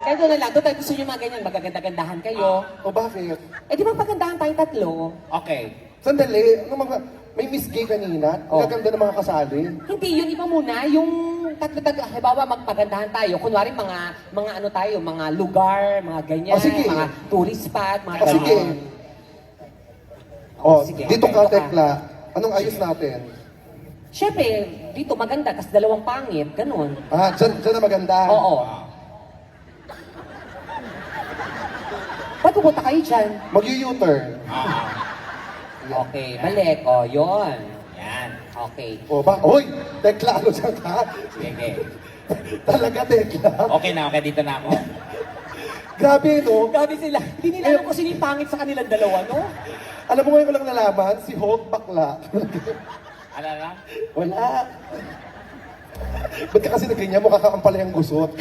Kaya doon na lang, doon tayo gusto nyo mga ganyan, magaganda-gandahan kayo. O bakit? Eh di ba pagandahan tayong tatlo? Okay. Sandali, ano mga, may Miss Gay kanina, Oh. ang ganda ng mga kasali. Hindi, yun iba muna, yung tatlo-tatlo, halimbawa magpagandahan tayo, kunwari mga ano tayo, mga lugar, mga ganyan, Oh, sige. mga tourist spot, mga O sige. ganyan. O, sige. dito Okay, ka, dito ka. Tekla. Anong ayos natin? Siyempre, dito maganda, tas dalawang pangit, ganun. Ah, dyan na maganda. Oo. Ba't pupunta kayo dyan? Mag-u-turn. Okay, balik. O, yun. Yan. Okay. O ba? Hoy! Tekla, ano dyan ka? Sige. Talaga, Tekla. Okay na, okay. Dito na ako. Grabe, no? Grabe sila. Hindi nila alam kung sino yung pangit sa kanilang dalawa, no? Alam mo ngayon ko lang nalaman, si Hulk bakla. Ano na? Wala. Ba't ka kasi nagganyan? Mukha ka ang pala yung gusot.